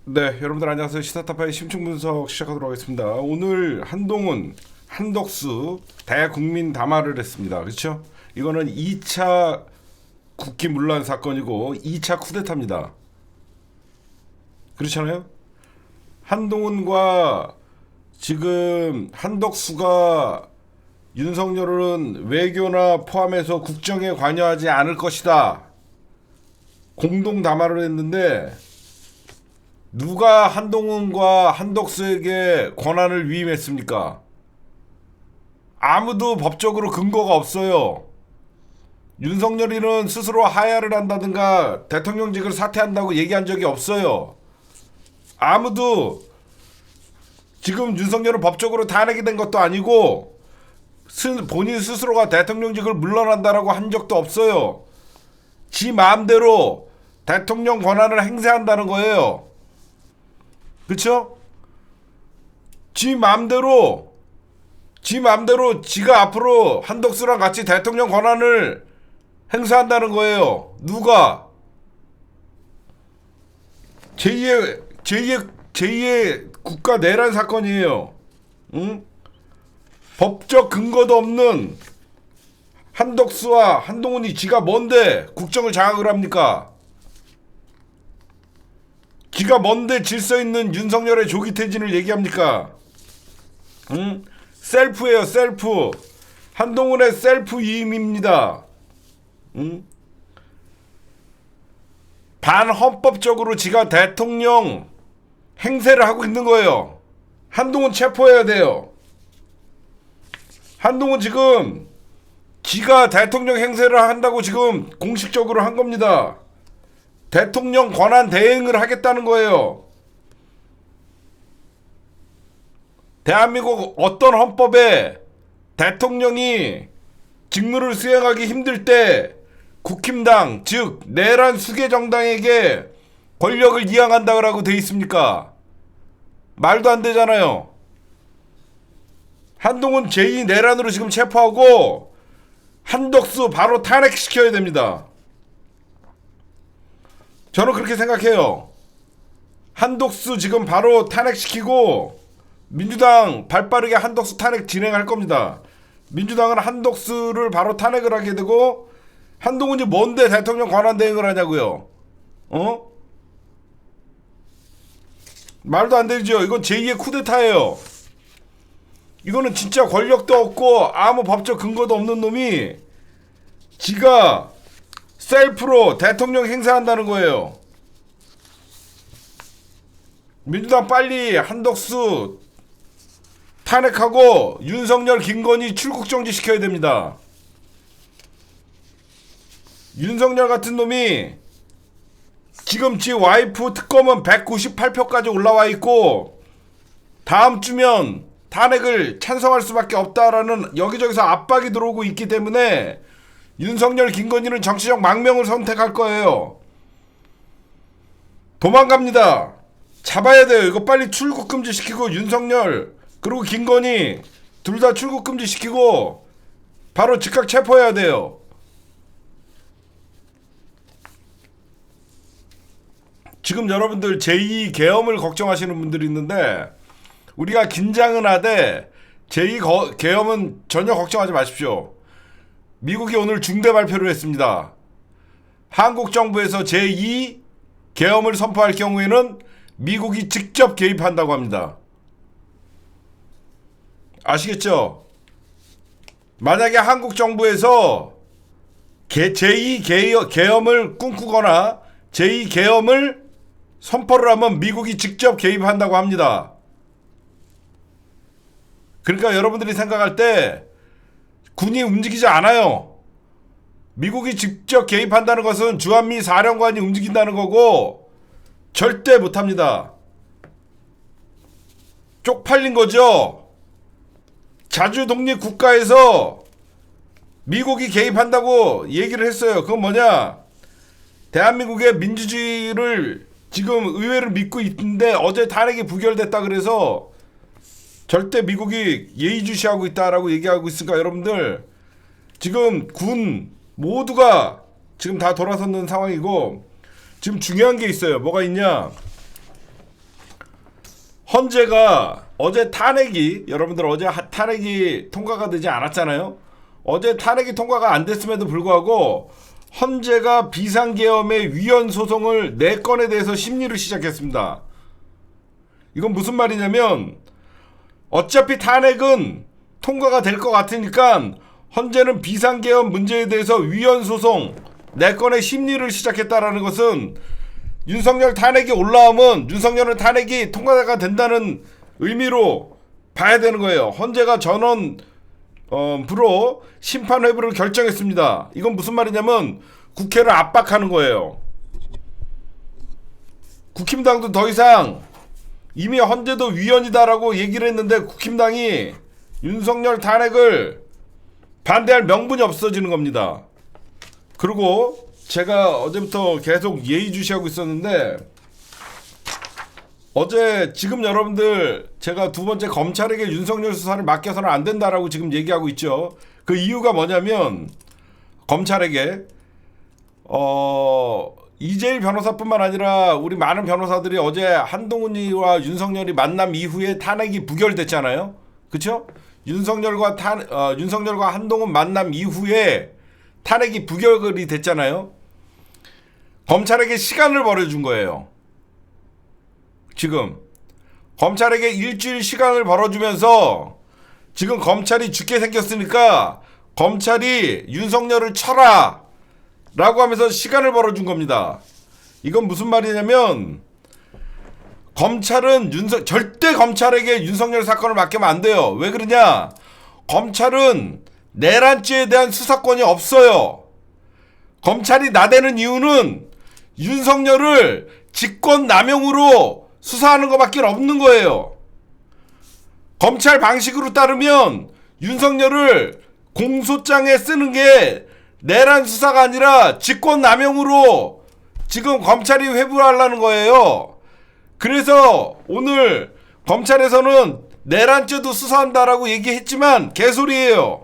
네, 여러분들 안녕하세요. 시사타파의 심층 분석 시작하도록 하겠습니다. 오늘 한동훈, 한덕수 대국민 담화를 했습니다. 그렇죠? 이거는 2차 국기문란 사건이고 2차 쿠데타입니다. 그렇잖아요? 한동훈과 지금 한덕수가 윤석열은 외교나 포함해서 국정에 관여하지 않을 것이다. 공동 담화를 했는데 누가 한동훈과 한덕수에게 권한을 위임했습니까? 아무도 법적으로 근거가 없어요. 윤석열이는 스스로 하야를 한다든가 대통령직을 사퇴한다고 얘기한 적이 없어요. 아무도 지금 윤석열은 법적으로 탄핵이 된 것도 아니고 본인 스스로가 대통령직을 물러난다라고 한 적도 없어요. 지 마음대로 대통령 권한을 행사한다는 거예요. 그쵸? 지 맘대로 지가 앞으로 한덕수랑 같이 대통령 권한을 행사한다는 거예요. 누가? 제2의 국가 내란 사건이에요. 응? 법적 근거도 없는 한덕수와 한동훈이 지가 뭔데 국정을 장악을 합니까? 기가 뭔데 질서 있는 윤석열의 조기 퇴진을 얘기합니까? 응? 셀프예요, 셀프. 한동훈의 셀프 위임입니다. 응? 반헌법적으로 지가 대통령 행세를 하고 있는 거예요. 한동훈 체포해야 돼요. 한동훈 지금 지가 대통령 행세를 한다고 지금 공식적으로 한 겁니다. 대통령 권한 대행을 하겠다는 거예요. 대한민국 어떤 헌법에 대통령이 직무를 수행하기 힘들 때 국힘당 즉 내란 수계 정당에게 권력을 이양한다고 돼 있습니까? 말도 안 되잖아요. 한동훈 제2 내란으로 지금 체포하고 한덕수 바로 탄핵시켜야 됩니다. 저는 그렇게 생각해요. 한덕수 지금 바로 탄핵시키고 민주당 발빠르게 한덕수 탄핵 진행할 겁니다. 민주당은 한덕수를 바로 탄핵을 하게 되고 한동훈이 뭔데 대통령 권한 대행을 하냐고요. 어? 말도 안 되죠. 이건 제2의 쿠데타예요. 이거는 진짜 권력도 없고 아무 법적 근거도 없는 놈이 지가 셀프로 대통령 행사한다는 거예요. 민주당 빨리 한덕수 탄핵하고 윤석열, 김건희 출국 정지 시켜야 됩니다. 윤석열 같은 놈이 지금 지 와이프 특검은 198표까지 올라와 있고 다음 주면 탄핵을 찬성할 수밖에 없다라는 여기저기서 압박이 들어오고 있기 때문에 윤석열, 김건희는 정치적 망명을 선택할 거예요. 도망갑니다. 잡아야 돼요. 이거 빨리 출국 금지 시키고 윤석열 그리고 김건희 둘 다 출국 금지 시키고 바로 즉각 체포해야 돼요. 지금 여러분들 제2 계엄을 걱정하시는 분들이 있는데 우리가 긴장은 하되 제2 계엄은 전혀 걱정하지 마십시오. 미국이 오늘 중대 발표를 했습니다. 한국 정부에서 제2 계엄을 선포할 경우에는 미국이 직접 개입한다고 합니다. 아시겠죠? 만약에 한국 정부에서 제2 계엄을 꿈꾸거나 제2 계엄을 선포를 하면 미국이 직접 개입한다고 합니다. 그러니까 여러분들이 생각할 때 군이 움직이지 않아요. 미국이 직접 개입한다는 것은 주한미 사령관이 움직인다는 거고 절대 못합니다. 쪽팔린 거죠. 자주 독립 국가에서 미국이 개입한다고 얘기를 했어요. 그건 뭐냐? 대한민국의 민주주의를 지금 의회를 믿고 있는데 어제 탄핵이 부결됐다 그래서 절대 미국이 예의주시하고 있다라고 얘기하고 있으니까 여러분들 지금 군 모두가 지금 다 돌아서는 상황이고 지금 중요한 게 있어요. 뭐가 있냐? 헌재가 어제 탄핵이, 여러분들 어제 탄핵이 통과가 되지 않았잖아요. 어제 탄핵이 통과가 안 됐음에도 불구하고 헌재가 비상계엄의 위헌 소송을 4건에 대해서 심리를 시작했습니다. 이건 무슨 말이냐면 어차피 탄핵은 통과가 될 것 같으니까 헌재는 비상계엄 문제에 대해서 위헌 소송 4건의 심리를 시작했다라는 것은 윤석열 탄핵이 올라오면 윤석열은 탄핵이 통과가 된다는 의미로 봐야 되는 거예요. 헌재가 전원 부로 심판 회부를 결정했습니다. 이건 무슨 말이냐면 국회를 압박하는 거예요. 국힘당도 더 이상 이미 헌재도 위헌이다라고 얘기를 했는데 국힘당이 윤석열 탄핵을 반대할 명분이 없어지는 겁니다. 그리고 제가 어제부터 계속 예의주시하고 있었는데 어제 지금 여러분들 제가 두 번째 검찰에게 윤석열 수사를 맡겨서는 안 된다라고 지금 얘기하고 있죠. 그 이유가 뭐냐면 검찰에게 이재일 변호사뿐만 아니라 우리 많은 변호사들이 어제 한동훈이와 윤석열이 만남 이후에 탄핵이 부결됐잖아요. 그렇죠? 윤석열과 한동훈 만남 이후에 탄핵이 부결이 됐잖아요. 검찰에게 시간을 벌어준 거예요. 지금 검찰에게 일주일 시간을 벌어주면서 지금 검찰이 죽게 생겼으니까 검찰이 윤석열을 쳐라 라고 하면서 시간을 벌어준 겁니다. 이건 무슨 말이냐면 검찰은 절대 검찰에게 윤석열 사건을 맡기면 안 돼요. 왜 그러냐? 검찰은 내란죄에 대한 수사권이 없어요. 검찰이 나대는 이유는 윤석열을 직권남용으로 수사하는 것밖에 없는 거예요. 검찰 방식으로 따르면 윤석열을 공소장에 쓰는 게 내란 수사가 아니라 직권남용으로 지금 검찰이 회부하려는 거예요. 그래서 오늘 검찰에서는 내란죄도 수사한다라고 얘기했지만 개소리예요.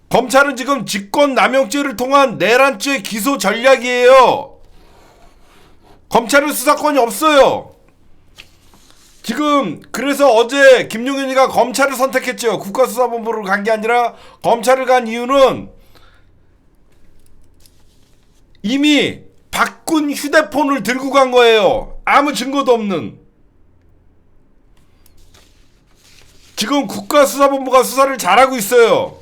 검찰은 지금 직권남용죄를 통한 내란죄 기소 전략이에요. 검찰은 수사권이 없어요. 지금 그래서 어제 김용현이가 검찰을 선택했죠. 국가수사본부를 간 게 아니라 검찰을 간 이유는 이미 바꾼 휴대폰을 들고 간 거예요. 아무 증거도 없는. 지금 국가수사본부가 수사를 잘하고 있어요.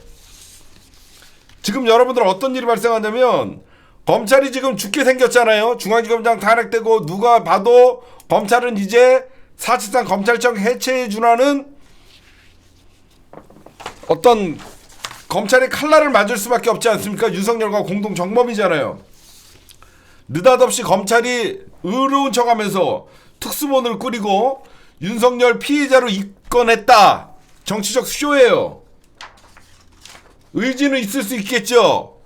지금 여러분들 어떤 일이 발생하냐면 검찰이 지금 죽게 생겼잖아요. 중앙지검장 탄핵되고 누가 봐도 검찰은 이제 사실상 검찰청 해체에 준하는 어떤 검찰의 칼날을 맞을 수밖에 없지 않습니까? 윤석열과 공동 정범이잖아요. 느닷없이 검찰이 의로운 척하면서 특수본을 꾸리고 윤석열 피의자로 입건했다. 정치적 쇼예요. 의지는 있을 수 있겠죠.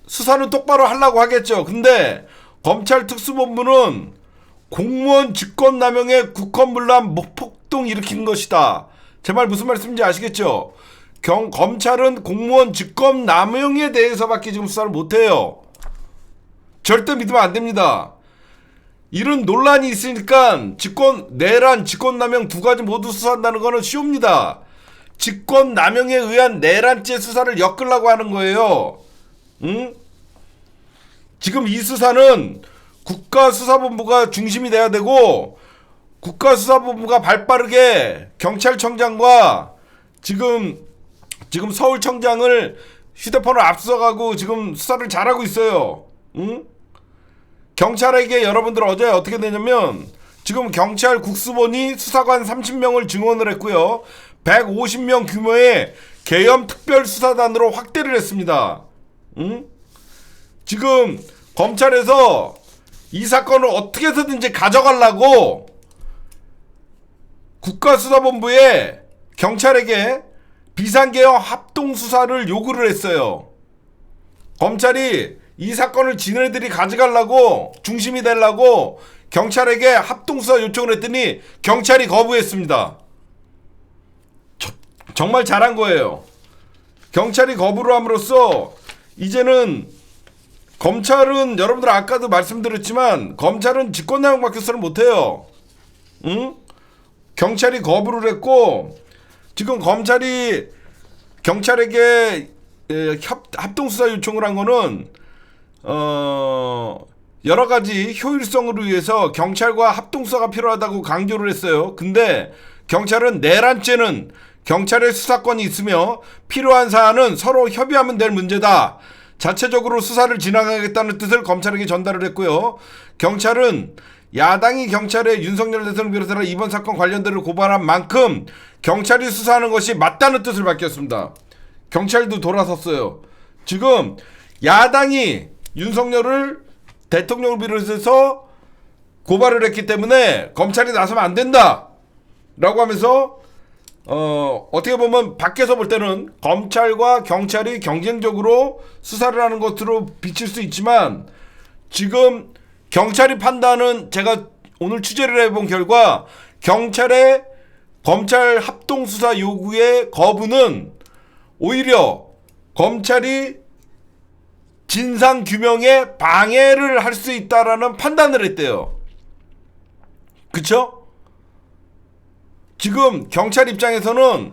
수사는 똑바로 하려고 하겠죠. 근데 검찰 특수본부는 공무원 직권남용의 국헌문란 폭동 일으키는 것이다. 제 말 무슨 말씀인지 아시겠죠? 검찰은 공무원 직권남용에 대해서밖에 지금 수사를 못해요. 절대 믿으면 안 됩니다. 이런 논란이 있으니까 내란, 직권남용 두 가지 모두 수사한다는 거는 쉬웁니다. 직권남용에 의한 내란죄 수사를 엮으려고 하는 거예요. 응? 지금 이 수사는 국가수사본부가 중심이 돼야 되고 국가수사본부가 발빠르게 경찰청장과 지금 서울청장을 휴대폰을 앞서가고 지금 수사를 잘하고 있어요. 응? 경찰에게 여러분들 어제 어떻게 되냐면 지금 경찰 국수본이 수사관 30명을 증원을 했고요. 150명 규모의 계엄 특별수사단으로 확대를 했습니다. 응? 지금 검찰에서 이 사건을 어떻게 해서든지 가져가려고 국가수사본부에 경찰에게 비상계엄 합동수사를 요구를 했어요. 검찰이 이 사건을 지네들이 가져가려고 중심이 되려고 경찰에게 합동수사 요청을 했더니 경찰이 거부했습니다. 정말 잘한 거예요. 경찰이 거부를 함으로써 이제는 검찰은 여러분들 아까도 말씀드렸지만 검찰은 직권남용밖에 수사를 못해요. 응? 경찰이 거부를 했고 지금 검찰이 경찰에게 합동수사 요청을 한 거는 여러 가지 효율성을 위해서 경찰과 합동수사가 필요하다고 강조를 했어요. 근데 경찰은 내란죄는 경찰의 수사권이 있으며 필요한 사안은 서로 협의하면 될 문제다. 자체적으로 수사를 진행하겠다는 뜻을 검찰에게 전달을 했고요. 경찰은 야당이 경찰에 윤석열 대통령 비롯해서 이번 사건 관련들을 고발한 만큼 경찰이 수사하는 것이 맞다는 뜻을 밝혔습니다. 경찰도 돌아섰어요. 지금 야당이 윤석열을 대통령을 비롯해서 고발을 했기 때문에 검찰이 나서면 안 된다 라고 하면서 어떻게 보면 밖에서 볼 때는 검찰과 경찰이 경쟁적으로 수사를 하는 것으로 비칠 수 있지만 지금 경찰이 판단은 제가 오늘 취재를 해본 결과 경찰의 검찰 합동수사 요구의 거부는 오히려 검찰이 진상규명에 방해를 할 수 있다라는 판단을 했대요. 그쵸? 지금 경찰 입장에서는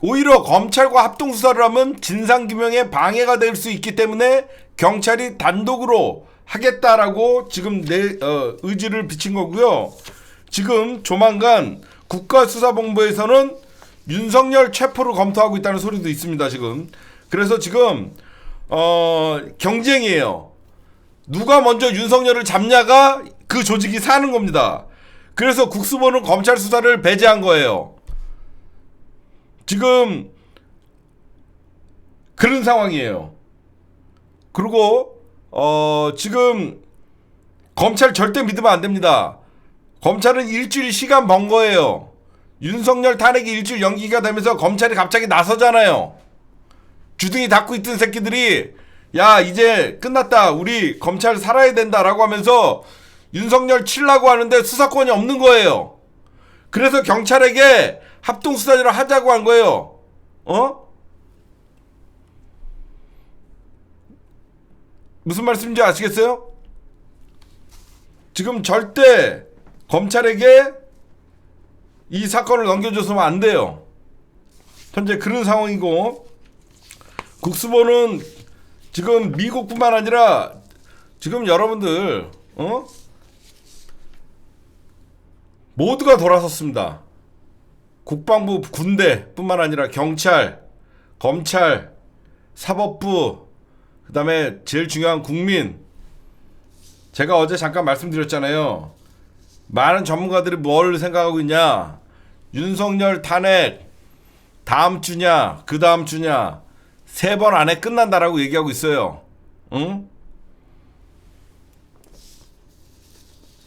오히려 검찰과 합동수사를 하면 진상규명에 방해가 될 수 있기 때문에 경찰이 단독으로 하겠다라고 지금 의지를 비친 거고요. 지금 조만간 국가수사본부에서는 윤석열 체포를 검토하고 있다는 소리도 있습니다. 지금 그래서 지금 경쟁이에요. 누가 먼저 윤석열을 잡냐가 그 조직이 사는 겁니다. 그래서 국수본은 검찰 수사를 배제한 거예요. 지금 그런 상황이에요. 그리고 지금 검찰 절대 믿으면 안 됩니다. 검찰은 일주일 시간 번 거예요. 윤석열 탄핵이 일주일 연기가 되면서 검찰이 갑자기 나서잖아요. 주둥이 닫고 있던 새끼들이 야 이제 끝났다 우리 검찰 살아야 된다라고 하면서 윤석열 치려고 하는데 수사권이 없는 거예요. 그래서 경찰에게 합동수사를 하자고 한 거예요. 무슨 말씀인지 아시겠어요? 지금 절대 검찰에게 이 사건을 넘겨줘서는 안 돼요. 현재 그런 상황이고 국수본은 지금 미국뿐만 아니라 지금 여러분들 모두가 돌아섰습니다. 국방부, 군대뿐만 아니라 경찰, 검찰, 사법부, 그 다음에 제일 중요한 국민. 제가 어제 잠깐 말씀드렸잖아요. 많은 전문가들이 뭘 생각하고 있냐. 윤석열 탄핵 다음 주냐 그 다음 주냐 3번 안에 끝난다라고 얘기하고 있어요. 응?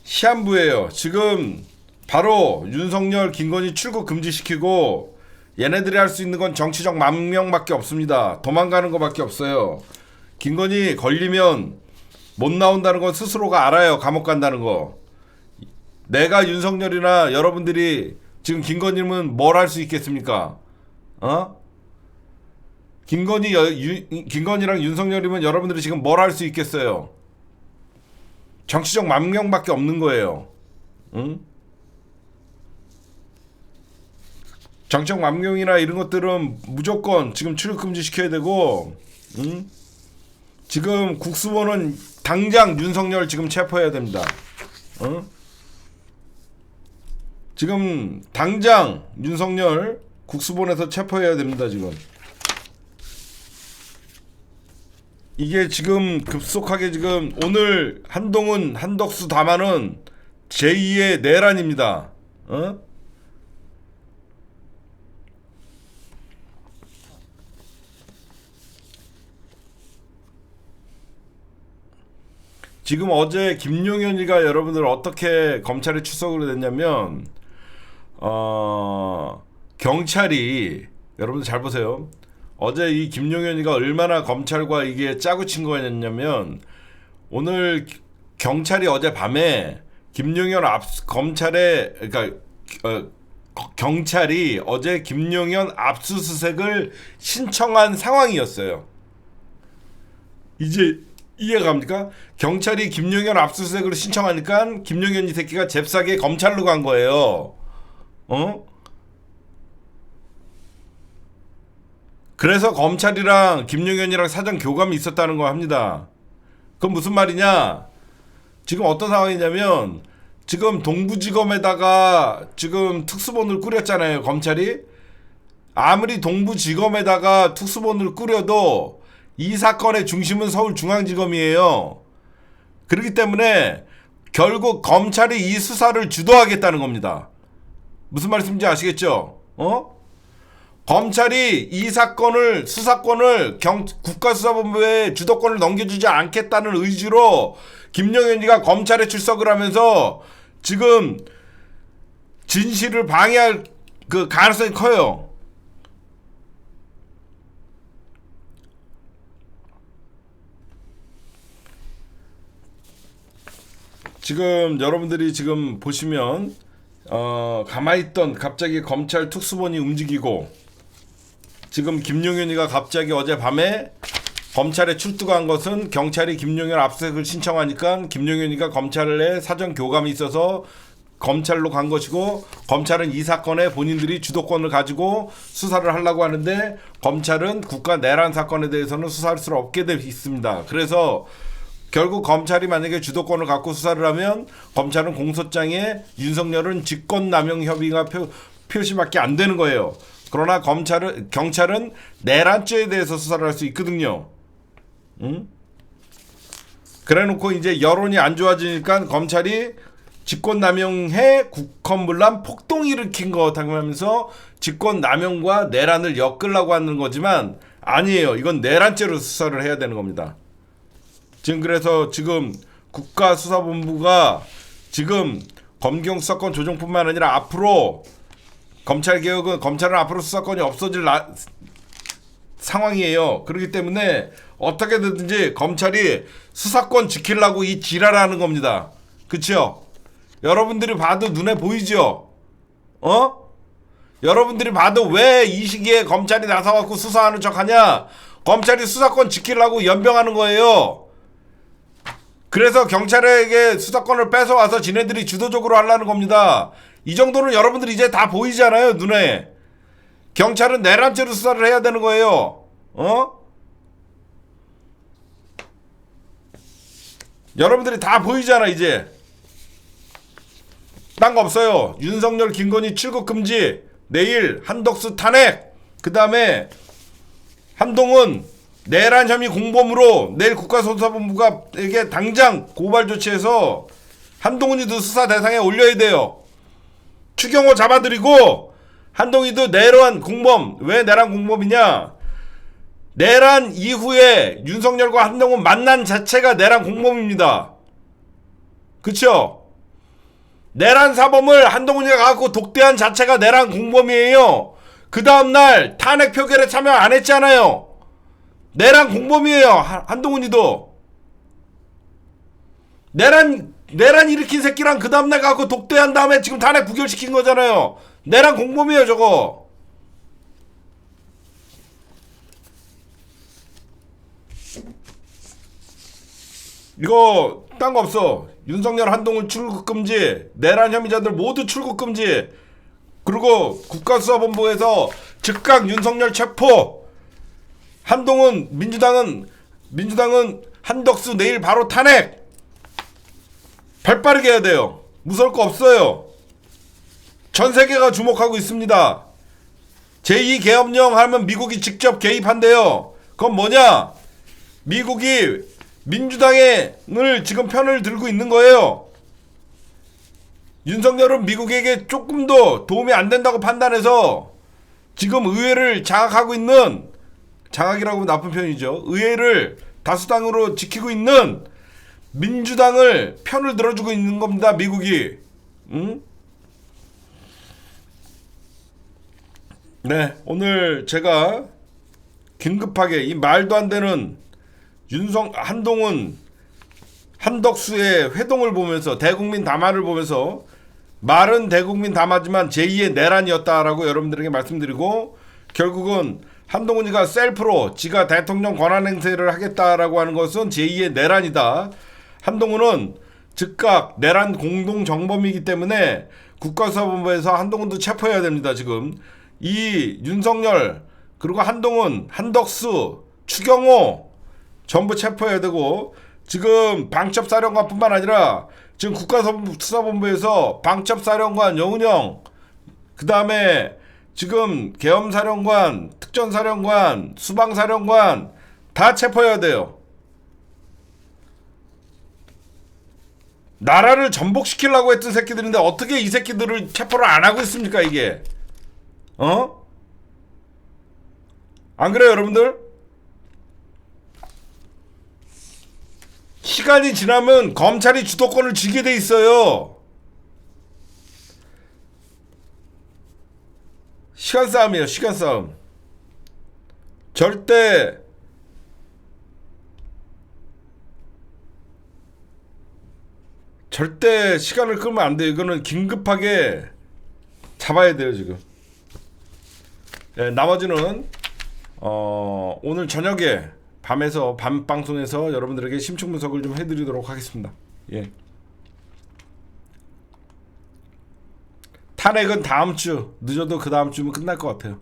시한부예요. 지금 바로 윤석열, 김건희 출국 금지시키고 얘네들이 할 수 있는 건 정치적 망명밖에 없습니다. 도망가는 것밖에 없어요. 김건희 걸리면 못 나온다는 건 스스로가 알아요. 감옥 간다는 거. 내가 윤석열이나 여러분들이 지금 김건희는 뭘 할 수 있겠습니까? 김건희랑 윤석열이면 여러분들이 지금 뭘 할 수 있겠어요? 정치적 망명밖에 없는 거예요. 응? 정치적 망명이나 이런 것들은 무조건 지금 출입 금지 시켜야 되고, 응? 지금 국수본은 당장 윤석열 지금 체포해야 됩니다. 응? 지금 당장 윤석열 국수본에서 체포해야 됩니다. 지금 이게 지금 급속하게 지금 오늘 한동훈, 한덕수 담화는 제2의 내란입니다. 지금 어제 김용현이가 여러분들 어떻게 검찰에 출석을 했냐면 경찰이 여러분들 잘 보세요. 어제 이 김용현이가 얼마나 검찰과 이게 짜고 친 거였냐면 오늘 경찰이 어제 밤에 김용현 검찰에 그러니까 경찰이 어제 김용현 압수수색을 신청한 상황이었어요. 이제 이해가 갑니까? 경찰이 김용현 압수수색을 신청하니까 김용현 이 새끼가 잽싸게 검찰로 간 거예요. 어? 그래서 검찰이랑 김용현이랑 사전 교감이 있었다는 거 합니다. 그건 무슨 말이냐? 지금 어떤 상황이냐면 지금 동부지검에다가 지금 특수본을 꾸렸잖아요, 검찰이. 아무리 동부지검에다가 특수본을 꾸려도 이 사건의 중심은 서울중앙지검이에요. 그렇기 때문에 결국 검찰이 이 수사를 주도하겠다는 겁니다. 무슨 말씀인지 아시겠죠? 검찰이 이 사건을, 수사권을 국가수사본부에 주도권을 넘겨주지 않겠다는 의지로 김용현이가 검찰에 출석을 하면서 지금 진실을 방해할 그 가능성이 커요. 지금 여러분들이 지금 보시면 가만히 있던 갑자기 검찰 특수본이 움직이고, 지금 김용현이가 갑자기 어젯밤에 검찰에 출두한 것은 경찰이 김용현 압수수색을 신청하니까 김용현이가 검찰에 사전 교감이 있어서 검찰로 간 것이고, 검찰은 이 사건에 본인들이 주도권을 가지고 수사를 하려고 하는데 검찰은 국가 내란 사건에 대해서는 수사할 수 없게 돼 있습니다. 그래서 결국 검찰이 만약에 주도권을 갖고 수사를 하면 검찰은 공소장에 윤석열은 직권남용 협의가 표시밖에 안 되는 거예요. 그러나 경찰은 내란죄에 대해서 수사를 할 수 있거든요. 응? 그래놓고 이제 여론이 안 좋아지니까 검찰이 직권남용해 국헌문란 폭동 일으킨 거 하면서 직권남용과 내란을 엮으려고 하는 거지만 아니에요. 이건 내란죄로 수사를 해야 되는 겁니다. 지금 그래서 지금 국가수사본부가 지금 검경 수사권 조정뿐만 아니라 앞으로 검찰개혁은, 검찰은 앞으로 수사권이 없어질 상황이에요. 그렇기 때문에 어떻게든지 검찰이 수사권 지키려고 이 지랄하는 겁니다. 그쵸? 여러분들이 봐도 눈에 보이죠? 여러분들이 봐도 왜 이 시기에 검찰이 나서갖고 수사하는 척 하냐? 검찰이 수사권 지키려고 연병하는 거예요. 그래서 경찰에게 수사권을 뺏어와서 지네들이 주도적으로 하려는 겁니다. 이 정도는 여러분들이 이제 다 보이잖아요, 눈에. 경찰은 내란죄로 수사를 해야 되는 거예요. 여러분들이 다 보이잖아, 이제. 딴 거 없어요. 윤석열, 김건희 출국 금지, 내일 한덕수 탄핵, 그 다음에 한동훈 내란 혐의 공범으로 내일 국가수사본부가 이게 당장 고발 조치해서 한동훈이도 수사 대상에 올려야 돼요. 추경호 잡아들이고 한동훈이도 내란 공범. 왜 내란 공범이냐? 내란 이후에 윤석열과 한동훈 만난 자체가 내란 공범입니다. 그쵸? 내란 사범을 한동훈이가 갖고 독대한 자체가 내란 공범이에요. 그 다음날 탄핵 표결에 참여 안 했잖아요. 내란 공범이에요. 한동훈이도. 내란 일으킨 새끼랑 그 다음날 갖고 독대한 다음에 지금 탄핵 부결시킨 거잖아요. 내란 공범이에요, 저거. 이거 딴 거 없어. 윤석열, 한동훈 출국 금지, 내란 혐의자들 모두 출국 금지. 그리고 국가수사본부에서 즉각 윤석열 체포. 한동훈, 민주당은 한덕수 내일 바로 탄핵. 발빠르게 해야 돼요. 무서울 거 없어요. 전 세계가 주목하고 있습니다. 제2계엄령 하면 미국이 직접 개입한대요. 그건 뭐냐? 미국이 민주당을 지금 편을 들고 있는 거예요. 윤석열은 미국에게 조금도 도움이 안 된다고 판단해서 지금 의회를 장악하고 있는, 장악이라고 하면 나쁜 표현이죠. 의회를 다수당으로 지키고 있는 민주당을 편을 들어주고 있는 겁니다, 미국이. 응? 네, 오늘 제가 긴급하게 이 말도 안 되는 한동훈, 한덕수의 회동을 보면서, 대국민 담화를 보면서, 말은 대국민 담화지만 제2의 내란이었다라고 여러분들에게 말씀드리고, 결국은 한동훈이가 셀프로 지가 대통령 권한 행세를 하겠다라고 하는 것은 제2의 내란이다. 한동훈은 즉각 내란 공동 정범이기 때문에 국가수사본부에서 한동훈도 체포해야 됩니다. 지금 이 윤석열 그리고 한동훈, 한덕수, 추경호 전부 체포해야 되고, 지금 방첩사령관뿐만 아니라 지금 국가수사본부에서 방첩사령관 영은영, 그 다음에 지금 계엄사령관, 특전사령관, 수방사령관 다 체포해야 돼요. 나라를 전복시키려고 했던 새끼들인데 어떻게 이 새끼들을 체포를 안 하고 있습니까, 이게? 안 그래요, 여러분들? 시간이 지나면 검찰이 주도권을 쥐게 돼 있어요. 시간 싸움이에요, 시간 싸움. 절대 시간을 끌면 안 돼요. 이거는 긴급하게 잡아야 돼요, 지금. 네, 나머지는 오늘 저녁에 밤 방송에서 여러분들에게 심층 분석을 좀 해드리도록 하겠습니다. 예. 탄핵은 다음 주, 늦어도 그 다음 주면 끝날 것 같아요.